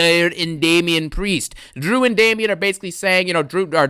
and Damian Priest. Drew and Damian are basically saying,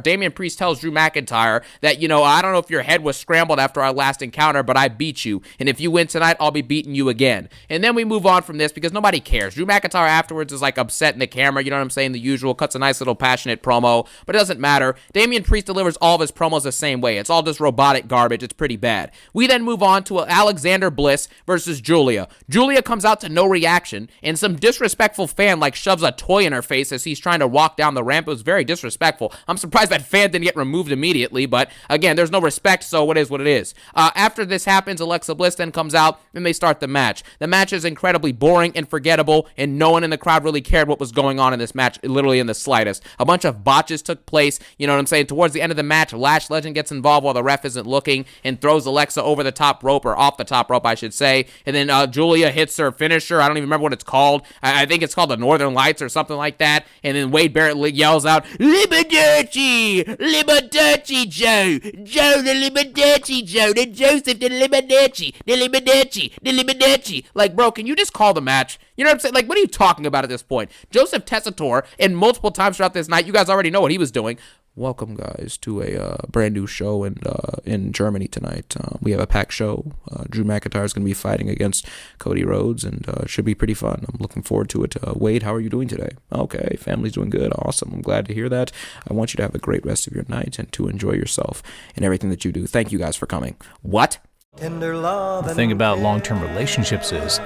Damian Priest tells Drew McIntyre that, I don't know if your head was scrambled after our last encounter, but I beat you. And if you win tonight, I'll be beating you again. And then we move on from this because nobody cares. Drew McIntyre afterwards is like upset in the camera, you know what I'm saying? The usual, cuts a nice little passionate promo, but it doesn't matter. Damian Priest delivers all of his promos the same way. It's all just robotic garbage. It's pretty bad. We then move on to Alexander Bliss versus Julia. Julia comes out to no reaction, and some disrespectful fan shoves a toy in her face as he's trying to walk down the ramp. It was very disrespectful. I'm surprised that fan didn't get removed immediately, but again, there's no respect, so it is what it is. After this happens, Alexa Bliss then comes out, and they start the match. The match is incredibly boring and forgettable, and no one in the crowd really cared what was going on in this match, literally in the slightest. A bunch of botches took place, you know what I'm saying? Towards the end of the match, Lash Legend gets involved while the ref isn't looking and throws Alexa over the top rope, or off the top rope, I should say, and then Julia hits her finisher. I don't even remember what it's called. I think it's called the Northern Lights or something like that, and then Wade Barrett yells out, Liberty! Liberty, Joe! Joe the Liberty, Joe! The Joseph the Liberty! The Liberty! The Liberty! Bro, can you just call the match? You know what I'm saying? What are you talking about at this point? Joseph Tessitore, and multiple times throughout this night, you guys already know what he was doing. Welcome, guys, to a brand new show in Germany tonight. We have a packed show. Drew McIntyre is going to be fighting against Cody Rhodes, and it should be pretty fun. I'm looking forward to it. Wade, how are you doing today? Okay, family's doing good. Awesome. I'm glad to hear that. I want you to have a great rest of your night and to enjoy yourself and everything that you do. Thank you guys for coming. What? The thing about long-term relationships is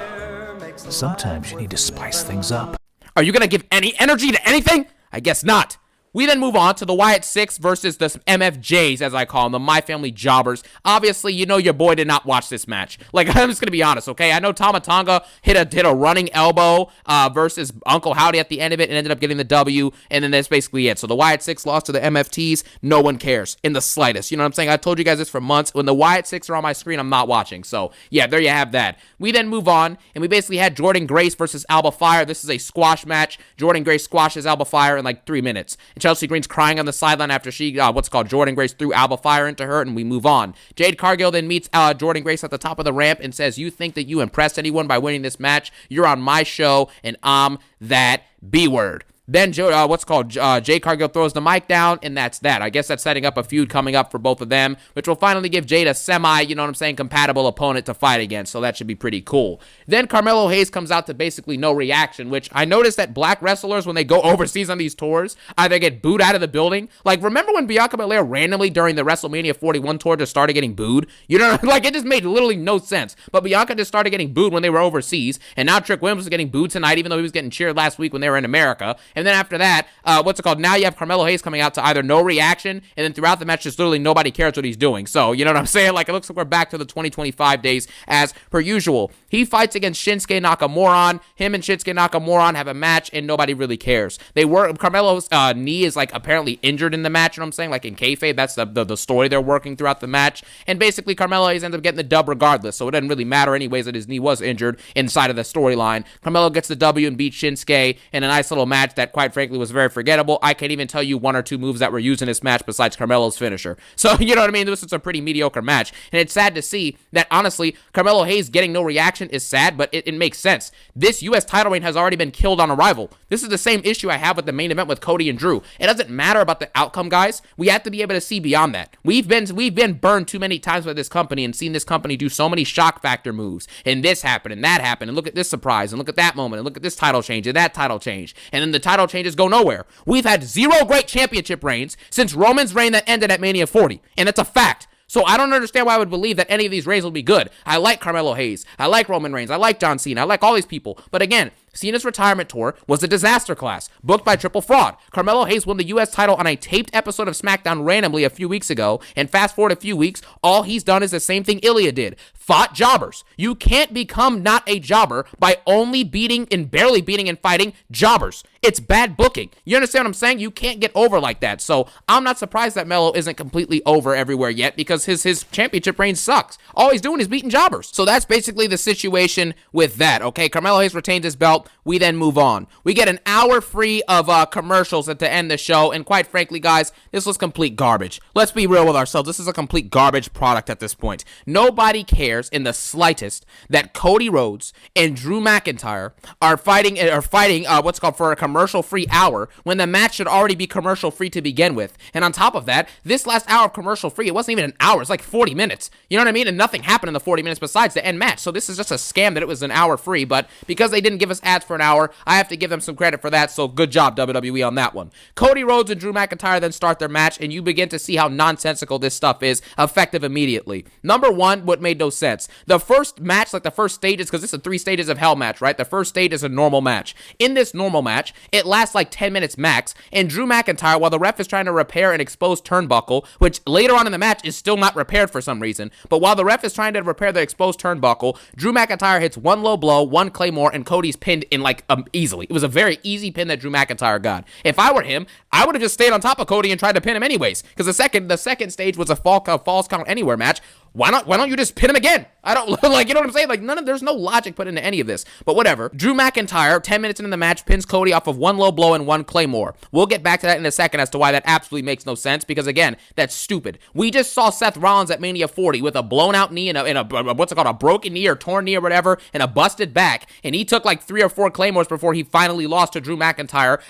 sometimes you need to spice things up. Are you going to give any energy to anything? I guess not. We then move on to the Wyatt Six versus the MFJs, as I call them, the My Family Jobbers. Obviously, your boy did not watch this match. I'm just going to be honest, okay? I know Tama Tonga hit a running elbow versus Uncle Howdy at the end of it and ended up getting the W, and then that's basically it. So the Wyatt Six lost to the MFTs. No one cares in the slightest. You know what I'm saying? I told you guys this for months. When the Wyatt Six are on my screen, I'm not watching. So, yeah, there you have that. We then move on, and we basically had Jordan Grace versus Alba Fire. This is a squash match. Jordan Grace squashes Alba Fire in 3 minutes. And Chelsea Green's crying on the sideline after she, Jordan Grace threw Alba Fire into her, and we move on. Jade Cargill then meets Jordan Grace at the top of the ramp and says, you think that you impressed anyone by winning this match? You're on my show, and I'm that B-word. Then Jade Cargill throws the mic down, and that's that. I guess that's setting up a feud coming up for both of them, which will finally give Jade a compatible opponent to fight against, so that should be pretty cool. Then Carmelo Hayes comes out to basically no reaction, which I noticed that black wrestlers, when they go overseas on these tours, either get booed out of the building. Remember when Bianca Belair randomly during the WrestleMania 41 tour just started getting booed? You know, it just made literally no sense. But Bianca just started getting booed when they were overseas, and now Trick Williams is getting booed tonight, even though he was getting cheered last week when they were in America. And then after that, now you have Carmelo Hayes coming out to either no reaction, and then throughout the match, just literally nobody cares what he's doing. So, you know what I'm saying? It looks like we're back to the 2025 days as per usual. He fights against Shinsuke Nakamura. Him and Shinsuke Nakamura have a match, and nobody really cares. Carmelo's knee is apparently injured in the match, you know what I'm saying? In kayfabe, that's the story they're working throughout the match. And basically, Carmelo Hayes ends up getting the dub regardless, so it doesn't really matter anyways that his knee was injured inside of the storyline. Carmelo gets the W and beats Shinsuke in a nice little match that, quite frankly, was very forgettable. I can't even tell you one or two moves that were used in this match besides Carmelo's finisher. So, you know what I mean? This is a pretty mediocre match. And it's sad to see that, honestly, Carmelo Hayes getting no reaction is sad, but it makes sense. This U.S. title reign has already been killed on arrival. This is the same issue I have with the main event with Cody and Drew. It doesn't matter about the outcome, guys. We have to be able to see beyond that. We've been burned too many times by this company and seen this company do so many shock factor moves. And this happened, and that happened, and look at this surprise, and look at that moment, and look at this title change, and that title change. And then the title changes go nowhere. We've had 0 great championship reigns since Roman's reign that ended at Mania 40, and it's a fact. So I don't understand why I would believe that any of these reigns will be good. I like Carmelo Hayes. I like Roman Reigns. I like John Cena. I like all these people. But again, Cena's retirement tour was a disaster class, booked by Triple Fraud. Carmelo Hayes won the U.S. title on a taped episode of Smackdown randomly a few weeks ago, and fast forward a few weeks, all he's done is the same thing Ilya did. Fought jobbers. You can't become not a jobber by only beating and barely beating and fighting jobbers. It's bad booking. You understand what I'm saying? You can't get over like that. So I'm not surprised that Melo isn't completely over everywhere yet, because his championship reign sucks. All he's doing is beating jobbers. So that's basically the situation with that, okay? Carmelo Hayes retains his belt. Hell. We then move on. We get an hour free of commercials to end the show, and quite frankly, guys, this was complete garbage. Let's be real with ourselves. This is a complete garbage product at this point. Nobody cares in the slightest that Cody Rhodes and Drew McIntyre are fighting what's called for a commercial-free hour when the match should already be commercial-free to begin with. And on top of that, this last hour of commercial-free, it wasn't even an hour. It's like 40 minutes. You know what I mean? And nothing happened in the 40 minutes besides the end match. So this is just a scam that it was an hour free. But because they didn't give us ads for an hour, I have to give them some credit for that. So good job, WWE, on that one. Cody Rhodes and Drew McIntyre then start their match, and you begin to see how nonsensical this stuff is, effective immediately. Number one, what made no sense. The first match, like the first stages, because this is a 3 stages of hell match, right? The first stage is a normal match. In this normal match, it lasts like 10 minutes max, and Drew McIntyre, while the ref is trying to repair an exposed turnbuckle, which later on in the match is still not repaired for some reason, but while the ref is trying to repair the exposed turnbuckle, Drew McIntyre hits one low blow, one claymore, and Cody's pinned in like easily. It was a very easy pin that Drew McIntyre got. If I were him, I would have just stayed on top of Cody and tried to pin him anyways, because the second stage was a falls count anywhere match. Why don't you just pin him again? I don't like, you know what I'm saying? Like, there's no logic put into any of this, but whatever. Drew McIntyre, 10 minutes into the match, pins Cody off of one low blow and one claymore. We'll get back to that in a second as to why that absolutely makes no sense, because again, that's stupid. We just saw Seth Rollins at Mania 40 with a blown out knee and a broken knee or torn knee or whatever, and a busted back, and he took like 3 or 4 claymores before he finally lost to Drew McIntyre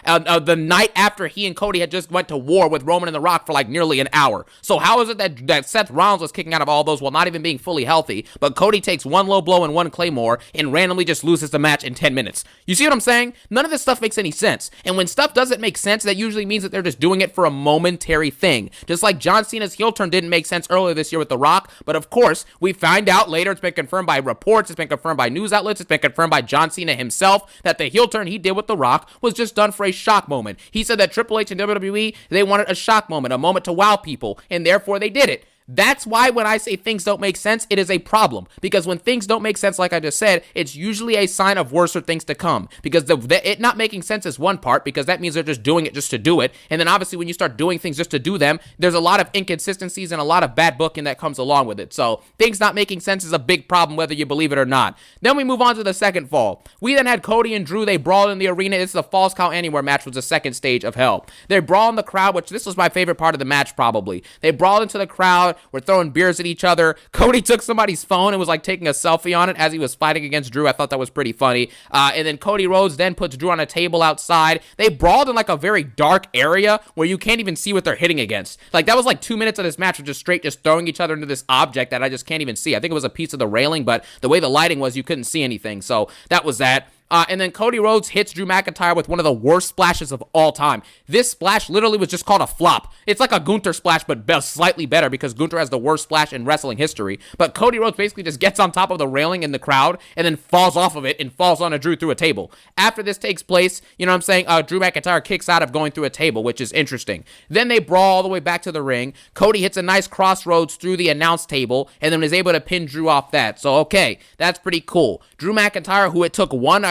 the night after he and Cody had just went to war with Roman and The Rock for like nearly an hour. So how is it that Seth Rollins was kicking out of all those while not even being fully healthy, but Cody takes one low blow and one claymore and randomly just loses the match in 10 minutes? You see what I'm saying? None of this stuff makes any sense. And when stuff doesn't make sense, that usually means that they're just doing it for a momentary thing. Just like John Cena's heel turn didn't make sense earlier this year with The Rock, but of course, we find out later, it's been confirmed by reports, it's been confirmed by news outlets, it's been confirmed by John Cena himself, that the heel turn he did with The Rock was just done for a shock moment. He said that Triple H and WWE, they wanted a shock moment, a moment to wow people, and therefore they did it. That's why when I say things don't make sense, it is a problem. Because when things don't make sense, like I just said, it's usually a sign of worse things to come. Because it not making sense is one part, because that means they're just doing it just to do it. And then obviously when you start doing things just to do them, there's a lot of inconsistencies and a lot of bad booking that comes along with it. So things not making sense is a big problem, whether you believe it or not. Then we move on to the second fall. We then had Cody and Drew. They brawled in the arena. This is a Falls Count Anywhere match, was the second stage of hell. They brawled in the crowd, which this was my favorite part of the match probably. They brawled into the crowd. We're throwing beers at each other. Cody took somebody's phone and was like taking a selfie on it as he was fighting against Drew. I thought that was pretty funny. And then Cody Rhodes then puts Drew on a table outside. They brawled in like a very dark area where you can't even see what they're hitting against. Like that was like 2 minutes of this match of just straight just throwing each other into this object that I just can't even see. I think it was a piece of the railing, but the way the lighting was, you couldn't see anything. So that was that. And then Cody Rhodes hits Drew McIntyre with one of the worst splashes of all time. This splash literally was just called a flop. It's like a Gunther splash, but slightly better because Gunther has the worst splash in wrestling history. But Cody Rhodes basically just gets on top of the railing in the crowd and then falls off of it and falls onto Drew through a table. After this takes place, you know what I'm saying, Drew McIntyre kicks out of going through a table, which is interesting. Then they brawl all the way back to the ring. Cody hits a nice crossroads through the announce table and then is able to pin Drew off that. So, okay, that's pretty cool. Drew McIntyre, who it took one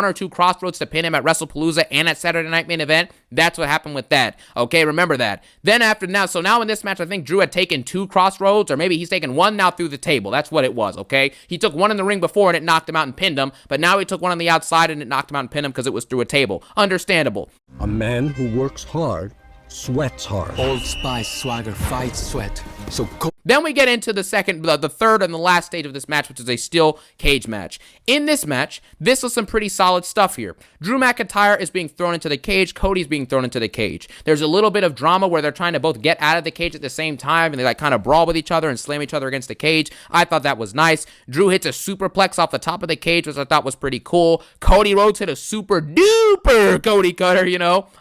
or two crossroads to pin him at WrestlePalooza and at Saturday Night Main Event, that's what happened with that. Okay, remember that. Then now in this match, I think Drew had taken 2 crossroads, or maybe he's taken one now through the table. That's what it was, okay? He took one in the ring before and it knocked him out and pinned him, but now he took one on the outside and it knocked him out and pinned him because it was through a table. Understandable. A man who works hard sweats hard. Old Spice swagger fights sweat. So Then we get into the third and the last stage of this match, which is a steel cage match. In this match, this was some pretty solid stuff here. Drew McIntyre is being thrown into the cage. Cody's being thrown into the cage. There's a little bit of drama where they're trying to both get out of the cage at the same time, and they like kind of brawl with each other and slam each other against the cage. I thought that was nice. Drew hits a superplex off the top of the cage, which I thought was pretty cool. Cody Rhodes hit a super duper Cody cutter,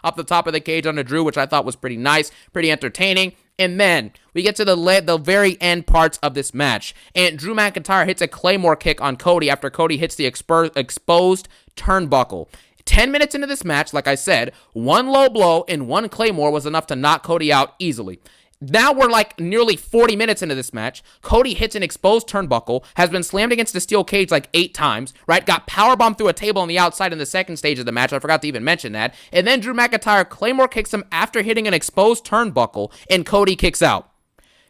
off the top of the cage onto Drew, which I thought was pretty nice, pretty entertaining. And then we get to the very end parts of this match. And Drew McIntyre hits a Claymore kick on Cody after Cody hits the exposed turnbuckle. 10 minutes into this match, like I said, one low blow and one Claymore was enough to knock Cody out easily. Now we're like nearly 40 minutes into this match. Cody hits an exposed turnbuckle, has been slammed against the steel cage like 8 times, right? Got powerbombed through a table on the outside in the second stage of the match. I forgot to even mention that. And then Drew McIntyre Claymore kicks him after hitting an exposed turnbuckle, and Cody kicks out.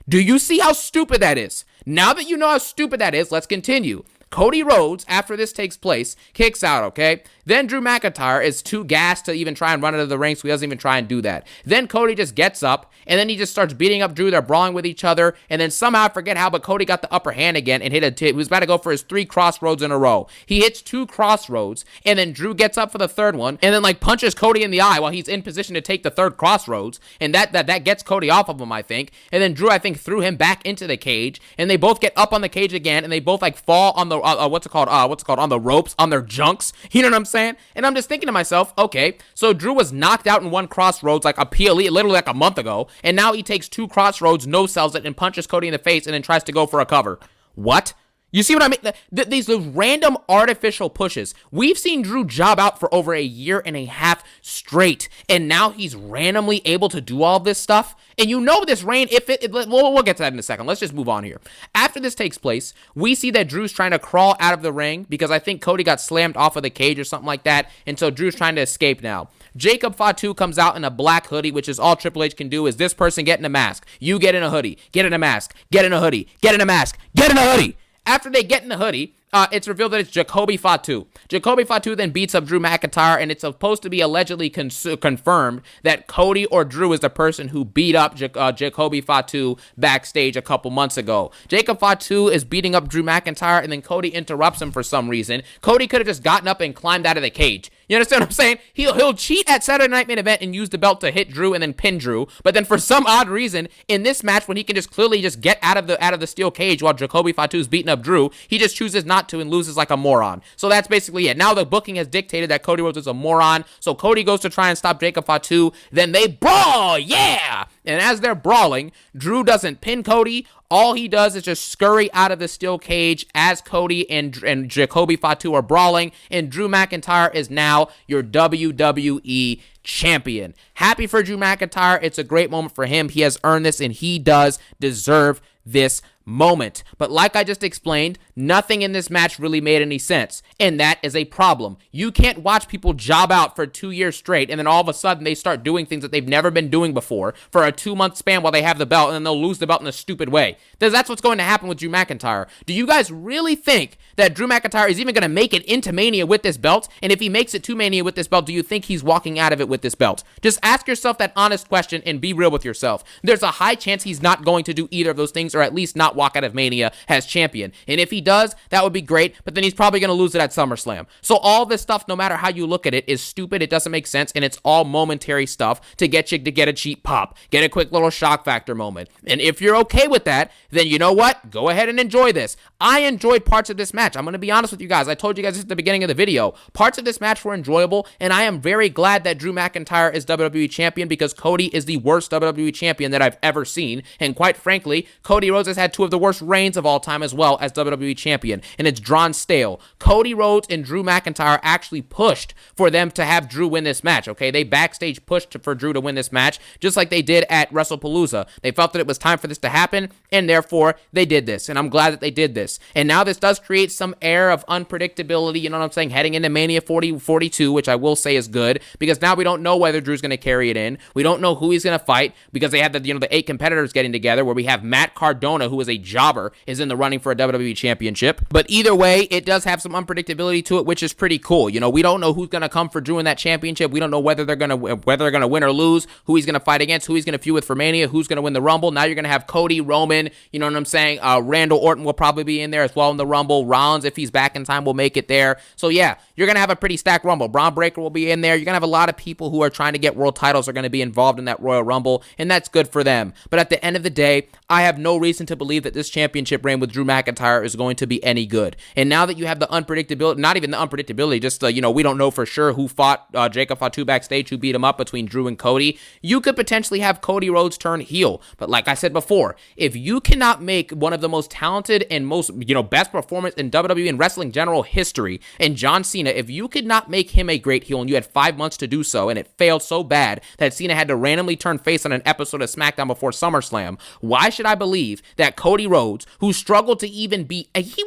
Do you see how stupid that is? Now that you know how stupid that is, let's continue. Cody Rhodes, after this takes place, kicks out, okay? Then Drew McIntyre is too gassed to even try and run into the ring, so he doesn't even try and do that. Then Cody just gets up, and then he just starts beating up Drew. They're brawling with each other, and then somehow, I forget how, but Cody got the upper hand again and he was about to go for his 3 crossroads in a row. He hits 2 crossroads, and then Drew gets up for the 3rd one, and then, like, punches Cody in the eye while he's in position to take the 3rd crossroads, and that gets Cody off of him, I think. And then Drew, I think, threw him back into the cage, and they both get up on the cage again, and they both, like, fall on the, on the ropes, on their junks. You know what I'm saying? And I'm just thinking to myself, okay, so Drew was knocked out in 1 crossroads, like a PLE, literally like a month ago, and now he takes 2 crossroads, no-sells it, and punches Cody in the face, and then tries to go for a cover. What? You see what I mean? These random artificial pushes. We've seen Drew job out for over 1.5 years straight, and now he's randomly able to do all this stuff. And you know this reign, we'll get to that in a second. Let's just move on here. After this takes place, we see that Drew's trying to crawl out of the ring because I think Cody got slammed off of the cage or something like that, and so Drew's trying to escape now. Jacob Fatu comes out in a black hoodie, which is all Triple H can do is this person get in a mask. You get in a hoodie, get in a mask, get in a hoodie, get in a mask, get in a hoodie. After they get in the hoodie, it's revealed that it's Jacoby Fatu. Jacoby Fatu then beats up Drew McIntyre, and it's supposed to be allegedly confirmed that Cody or Drew is the person who beat up Jacoby Fatu backstage a couple months ago. Jacob Fatu is beating up Drew McIntyre, and then Cody interrupts him for some reason. Cody could have just gotten up and climbed out of the cage. You understand what I'm saying? He'll cheat at Saturday Night Main Event and use the belt to hit Drew and then pin Drew. But then for some odd reason, in this match, when he can just clearly just get out of the steel cage while Jacoby Fatu's beating up Drew, he just chooses not to and loses like a moron. So that's basically it. Now the booking has dictated that Cody Rhodes is a moron. So Cody goes to try and stop Jacob Fatu. Then they brawl, yeah! And as they're brawling, Drew doesn't pin Cody. All he does is just scurry out of the steel cage as Cody and Jacoby Fatu are brawling, and Drew McIntyre is now your WWE champion. Happy for Drew McIntyre. It's a great moment for him. He has earned this, and he does deserve this moment. But like I just explained, nothing in this match really made any sense, and that is a problem. You can't watch people job out for 2 years straight, and then all of a sudden they start doing things that they've never been doing before for a 2-month span while they have the belt, and then they'll lose the belt in a stupid way. That's what's going to happen with Drew McIntyre. Do you guys really think that Drew McIntyre is even going to make it into Mania with this belt? And if he makes it to Mania with this belt, do you think he's walking out of it with this belt? Just ask yourself that honest question and be real with yourself. There's a high chance he's not going to do either of those things, or at least not walk out of Mania as champion. And if he does, that would be great, but then he's probably going to lose it at SummerSlam. So all this stuff, no matter how you look at it, is stupid. It doesn't make sense, and it's all momentary stuff to get you to get a cheap pop, get a quick little shock factor moment. And if you're okay with that, then you know what? Go ahead and enjoy this. I enjoyed parts of this match. I'm going to be honest with you guys. I told you guys this at the beginning of the video. Parts of this match were enjoyable, and I am very glad that Drew McIntyre is WWE champion because Cody is the worst WWE champion that I've ever seen. And quite frankly, Cody Rhodes has had 2 of the worst reigns of all time as well as WWE champion, and it's drawn stale. Cody Rhodes and Drew McIntyre actually pushed for them to have Drew win this match, okay? They backstage pushed for Drew to win this match, just like they did at WrestlePalooza. They felt that it was time for this to happen, and therefore, they did this, and I'm glad that they did this. And now this does create some air of unpredictability, you know what I'm saying, heading into Mania 42, which I will say is good, because now we don't know whether Drew's going to carry it in. We don't know who he's going to fight, because they have the 8 competitors getting together, where we have Matt Cardona, who is a jobber, is in the running for a WWE championship. But either way, it does have some unpredictability to it, which is pretty cool. You know, we don't know who's going to come for Drew in that championship. We don't know whether they're going to win or lose, who he's going to fight against, who he's going to feud with for Mania, who's going to win the Rumble. Now you're going to have Cody, Roman, you know what I'm saying? Randall Orton will probably be in there as well in the Rumble. Rollins, if he's back in time, will make it there. So yeah, you're going to have a pretty stacked Rumble. Braun Breaker will be in there. You're going to have a lot of people who are trying to get world titles are going to be involved in that Royal Rumble, and that's good for them. But at the end of the day, I have no reason to believe that this championship reign with Drew McIntyre is going to be any good. And now that you have the unpredictability, not even the unpredictability, just, we don't know for sure who fought Jacob Fatu backstage, who beat him up between Drew and Cody, you could potentially have Cody Rhodes turn heel. But like I said before, if you cannot make one of the most talented and most, best performance in WWE and wrestling general history, and John Cena, if you could not make him a great heel and you had 5 months to do so, and it failed so bad that Cena had to randomly turn face on an episode of Smackdown before SummerSlam, why should I believe that Cody Rhodes, who struggled to even be, he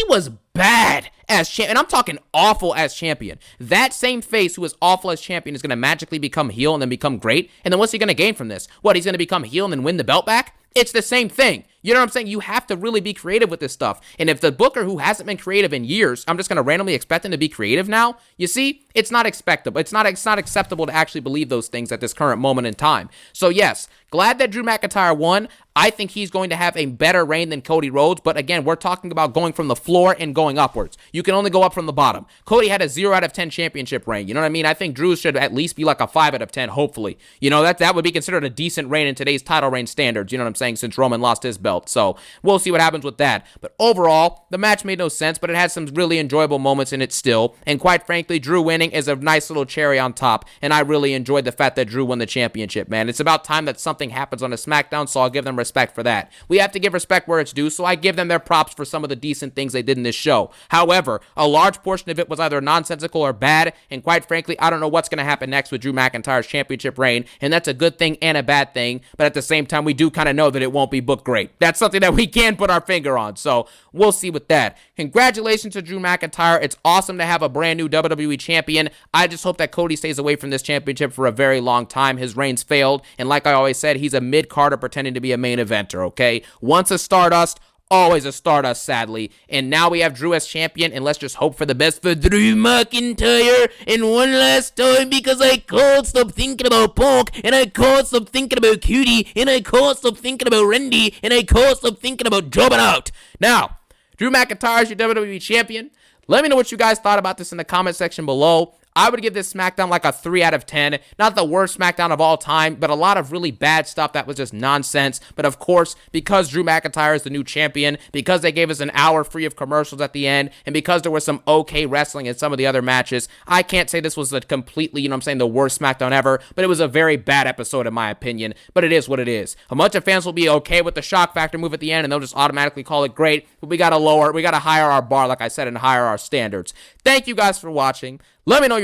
was bad as champion, and I'm talking awful as champion. That same face who was awful as champion is going to magically become heel and then become great, and then what's he going to gain from this? What, he's going to become heel and then win the belt back? It's the same thing. You know what I'm saying? You have to really be creative with this stuff. And if the booker who hasn't been creative in years, I'm just going to randomly expect him to be creative now, you see, it's not expectable. It's not acceptable to actually believe those things at this current moment in time. So yes, glad that Drew McIntyre won. I think he's going to have a better reign than Cody Rhodes, but again, we're talking about going from the floor and going upwards. You can only go up from the bottom. Cody had a 0 out of 10 championship reign. You know what I mean? I think Drew should at least be like a 5 out of 10, hopefully. You know, that would be considered a decent reign in today's title reign standards, you know what I'm saying, since Roman lost his belt. So we'll see what happens with that. But overall, the match made no sense, but it had some really enjoyable moments in it still. And quite frankly, Drew winning is a nice little cherry on top, and I really enjoyed the fact that Drew won the championship, man. It's about time that something happens on a SmackDown, so I'll give them respect for that. We have to give respect where it's due, so I give them their props for some of the decent things they did in this show. However, a large portion of it was either nonsensical or bad, and quite frankly, I don't know what's going to happen next with Drew McIntyre's championship reign, and that's a good thing and a bad thing, but at the same time, we do kind of know that it won't be booked great. That's something that we can put our finger on, so we'll see with that. Congratulations to Drew McIntyre. It's awesome to have a brand new WWE champion. I just hope that Cody stays away from this championship for a very long time. His reign's failed, and like I always said, he's a mid-carder pretending to be a main eventer, okay? Once a Stardust, always a Stardust, sadly. And now we have Drew as champion, and let's just hope for the best for Drew McIntyre. And one last time, because I can't stop thinking about Punk, and I can't stop thinking about Cody, and I can't stop thinking about Randy, and I can't stop thinking about jobbing out. Now, Drew McIntyre is your WWE champion. Let me know what you guys thought about this in the comment section below. I would give this SmackDown like a 3 out of 10. Not the worst SmackDown of all time, but a lot of really bad stuff that was just nonsense. But of course, because Drew McIntyre is the new champion, because they gave us an hour free of commercials at the end, and because there was some okay wrestling in some of the other matches, I can't say this was a completely, you know what I'm saying, the worst SmackDown ever, but it was a very bad episode in my opinion. But it is what it is. A bunch of fans will be okay with the shock factor move at the end, and they'll just automatically call it great, but we gotta hire our bar, like I said, and higher our standards. Thank you guys for watching. Let me know your